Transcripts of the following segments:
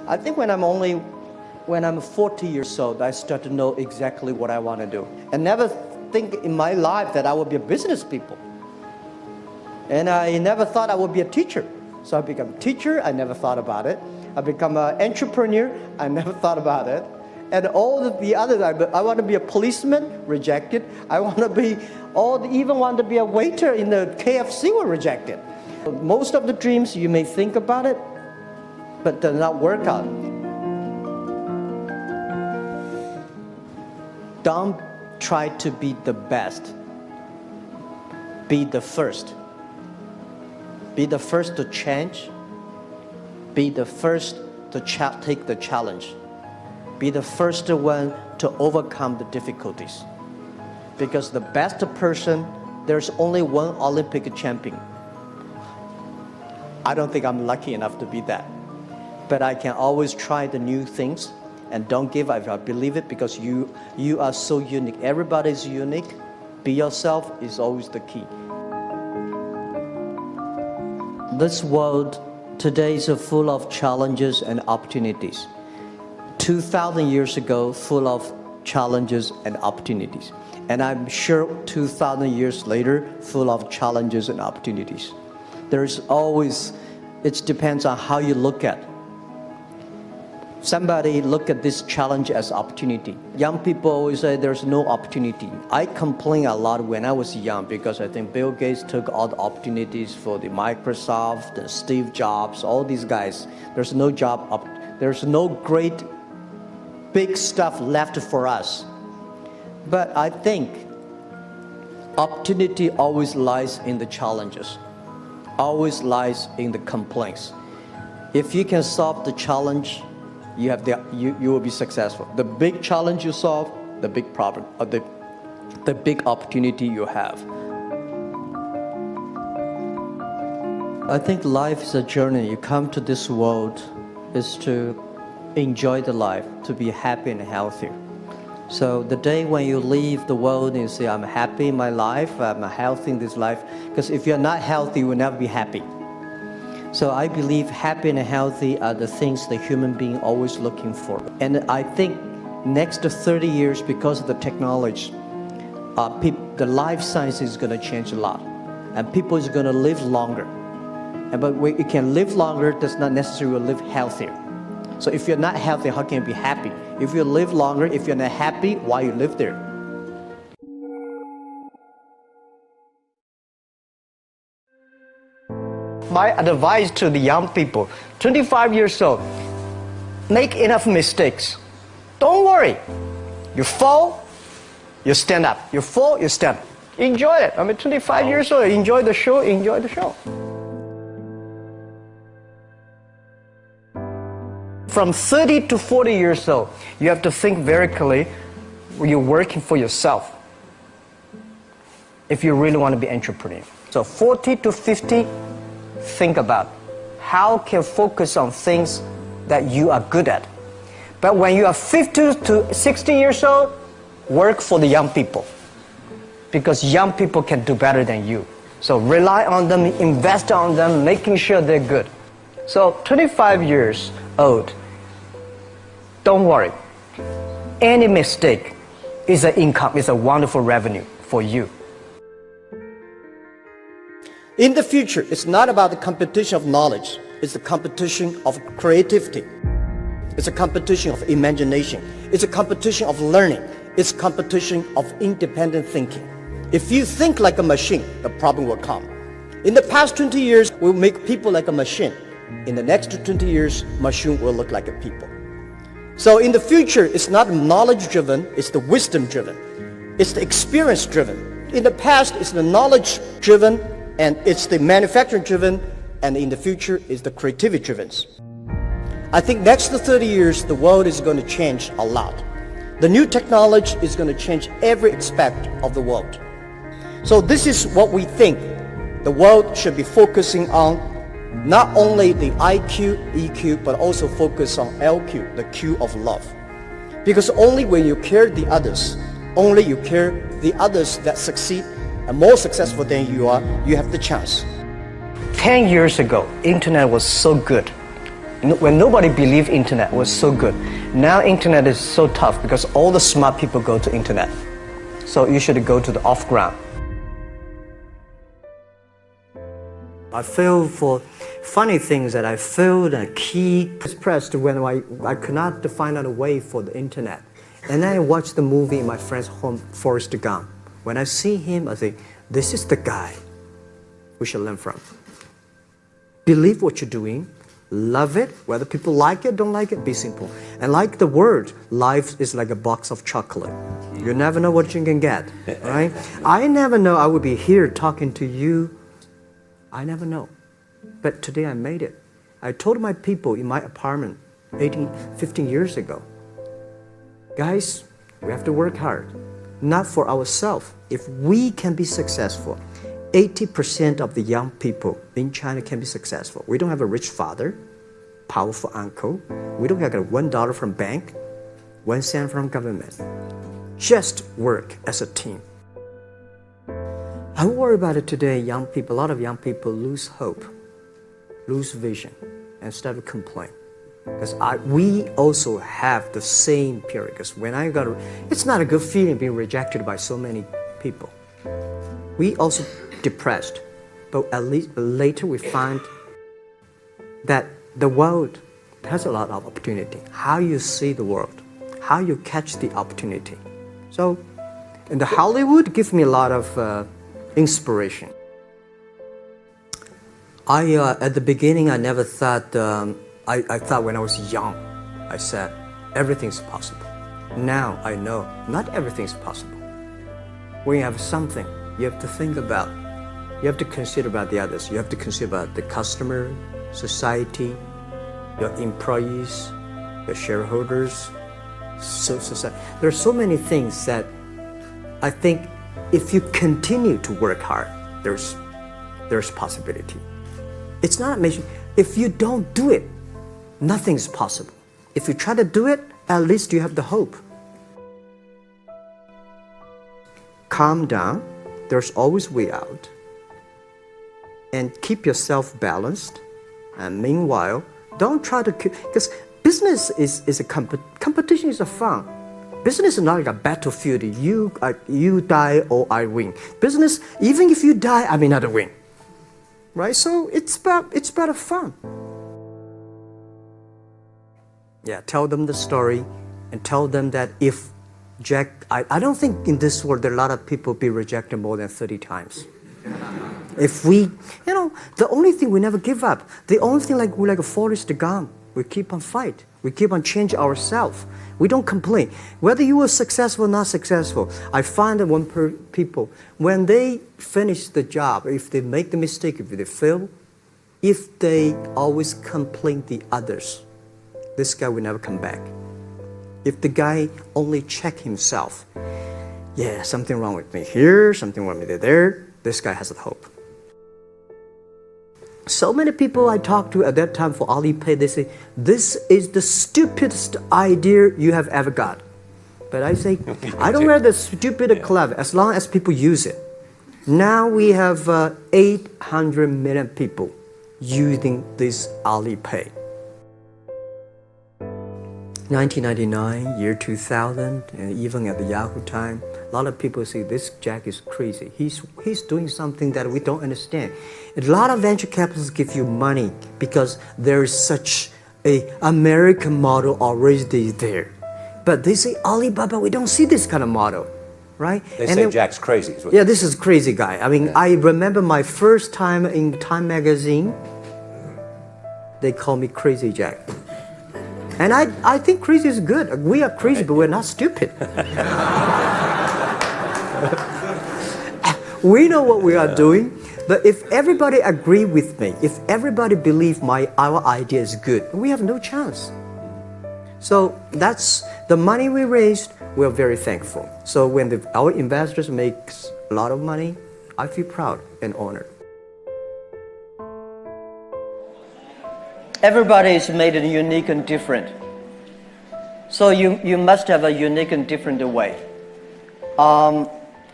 I think when I'm 40 years old, I start to know exactly what I want to do. I never think in my life that I would be a business people. And I never thought I would be a teacher. So I become a teacher, I never thought about it. I become an entrepreneur, I never thought about it. And all the others, I want to be a policeman, rejected. I want to be, even want to be a waiter in the KFC, were rejected. Most of the dreams, you may think about it, but does not work out. Don't try to be the best. Be the first. Be the first to change. Be the first to take the challenge. Be the first one to overcome the difficulties. Because the best person, there's only one Olympic champion. I don't think I'm lucky enough to be that. But I can always try the new things and don't give up. I believe it because you are so unique. Everybody is unique. Be yourself is always the key. This world today is full of challenges and opportunities. 2,000 years ago, full of challenges and opportunities. And I'm sure 2,000 years later, full of challenges and opportunities. There's always, it depends on how you look at it. Somebody look at this challenge as opportunity. Young people always say there's no opportunity. I complain a lot when I was young because I think Bill Gates took all the opportunities for the Microsoft, and Steve Jobs, all these guys. There's no job, there's no great big stuff left for us. But I think opportunity always lies in the challenges, always lies in the complaints. If you can solve the challenge, you will be successful. The big challenge you solve, the big problem, or the big opportunity you have. I think life is a journey. You come to this world is to enjoy the life, to be happy and healthy. So the day when you leave the world and you say, I'm happy in my life, I'm healthy in this life, because if you're not healthy, you will never be happy. So I believe happy and healthy are the things the human being always looking for. And I think next 30 years, because of the technology, the life science is going to change a lot. And people is going to live longer. But when you can live longer, does not necessarily live healthier. So if you're not healthy, how can you be happy? If you live longer, if you're not happy, why you live there? My advice to the young people, 25 years old, make enough mistakes. Don't worry. You fall, you stand up. You fall, you stand up. Enjoy it. 25 years old, enjoy the show, enjoy the show. From 30 to 40 years old, you have to think very clearly when you're working for yourself if you really want to be an entrepreneur. So 40 to 50, think about how can focus on things that you are good at. But when you are 50 to 60 years old, work for the young people. Because young people can do better than you. So rely on them, invest on them, making sure they're good. So 25 years old, don't worry. Any mistake is an income, is a wonderful revenue for you. In the future, it's not about the competition of knowledge. It's the competition of creativity. It's a competition of imagination. It's a competition of learning. It's a competition of independent thinking. If you think like a machine, the problem will come. In the past 20 years, we'll make people like a machine. In the next 20 years, machine will look like a people. So in the future, it's not knowledge-driven, it's the wisdom-driven. It's the experience-driven. In the past, it's the knowledge-driven, and it's the manufacturing-driven, and in the future, it's the creativity-driven. I think next to 30 years, the world is going to change a lot. The new technology is going to change every aspect of the world. So this is what we think the world should be focusing on, not only the IQ, EQ, but also focus on LQ, the Q of love. Because only when you care the others, only you care the others that succeed, and more successful than you are, you have the chance. 10 years ago, internet was so good. When nobody believed internet was so good. Now internet is so tough because all the smart people go to internet. So you should go to the off ground. I feel for funny things that I feel the key expressed when I could not find out a way for the internet. And then I watched the movie in my friend's home, Forrest Gump. When I see him, I think, this is the guy we should learn from. Believe what you're doing, love it, whether people like it, don't like it, be simple. And like the word, life is like a box of chocolate. You never know what you can get, right? I never know I would be here talking to you. I never know. But today I made it. I told my people in my apartment 15 years ago, guys, we have to work hard, not for ourselves. If we can be successful, 80% of the young people in China can be successful. We don't have a rich father, powerful uncle. We don't have $1 from bank, 1 cent from government. Just work as a team. I worry about it today. Young people, a lot of young people lose hope, lose vision, and start to complain. Because we also have the same period. Because when I got, it's not a good feeling being rejected by so many people. We also depressed, but at least later we find that the world has a lot of opportunity. How you see the world, how you catch the opportunity. So, in the Hollywood gives me a lot of inspiration. At the beginning, I never thought. I thought when I was young, I said everything's possible. Now I know not everything's possible. When you have something, you have to think about. You have to consider about the others. You have to consider about the customer, society, your employees, your shareholders, society. There are so many things that I think if you continue to work hard, there's possibility. It's not amazing. If you don't do it, nothing's possible. If you try to do it, at least you have the hope. Calm down. There's always way out. And keep yourself balanced. And meanwhile, don't try to keep, because business is a competition is a fun. Business is not like a battlefield. You die or I win. Business, even if you die, I may not win. Right? So it's about fun. Yeah, tell them the story and tell them that if Jack, I don't think in this world there are a lot of people be rejected more than 30 times. If we, the only thing we never give up, the only thing we're like a Forrest Gump, we keep on fight. We keep on changing ourselves. We don't complain. Whether you were successful or not successful, I find that people, when they finish the job, if they make the mistake, if they fail, if they always complain the others, this guy will never come back. If the guy only check himself, yeah, something wrong with me here, something wrong with me there, this guy has a hope. So many people I talked to at that time for Alipay, they say, this is the stupidest idea you have ever got. But I say, I don't wear the stupid or clever, as long as people use it. Now we have 800 million people using this Alipay. 1999, year 2000, and even at the Yahoo time, a lot of people say this Jack is crazy. He's doing something that we don't understand. A lot of venture capitalists give you money because there is such a American model already there. But they say Alibaba, we don't see this kind of model, right? They say Jack's crazy. Yeah, this is crazy guy. I mean, I remember my first time in Time magazine, they call me Crazy Jack. And I think crazy is good. We are crazy, but we're not stupid. We know what we are doing, but if everybody agree with me, if everybody believe our idea is good, we have no chance. So that's the money we raised. We're very thankful. So when our investors make a lot of money, I feel proud and honored. Everybody is made unique and different. So you must have a unique and different way.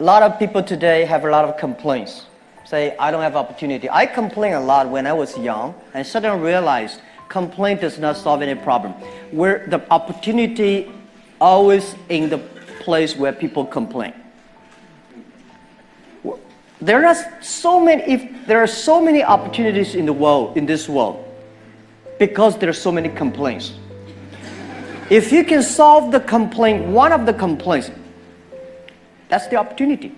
A lot of people today have a lot of complaints. Say, I don't have opportunity. I complained a lot when I was young and suddenly realized complaint does not solve any problem. Where the opportunity always in the place where people complain. There are so many opportunities in the world, in this world, because there are so many complaints. If you can solve the complaint, one of the complaints, that's the opportunity.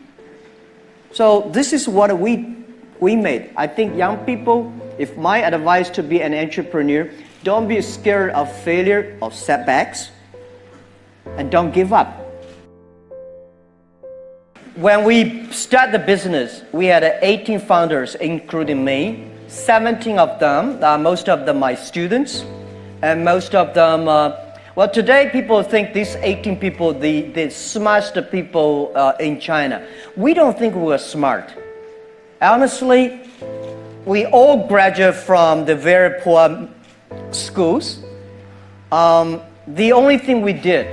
So this is what we made. I think young people, if my advice to be an entrepreneur, don't be scared of failure, of setbacks, and don't give up. When we start the business, we had 18 founders, including me. 17 of them, most of them my students, and most of them, well, today people think these 18 people, the smartest people in China. We don't think we're smart. Honestly, we all graduate from the very poor schools. The only thing we did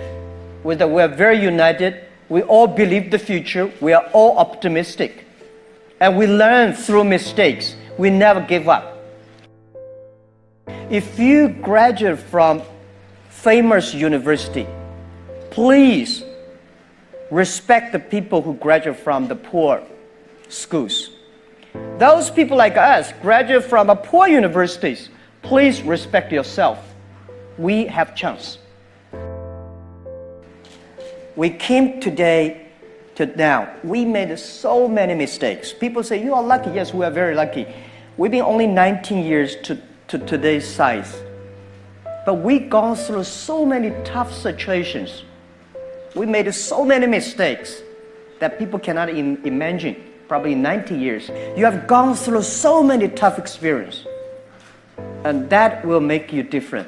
was that we're very united. We all believe the future. We are all optimistic. And we learn through mistakes. We never give up. If you graduate from famous university, please respect the people who graduate from the poor schools. Those people like us graduate from a poor universities, please respect yourself. We have chance. We came today to now. We made so many mistakes. People say, you are lucky. Yes, we are very lucky. We've been only 19 years to today's size. But we've gone through so many tough situations. We made so many mistakes that people cannot imagine. Probably 90 years. You have gone through so many tough experiences. And that will make you different.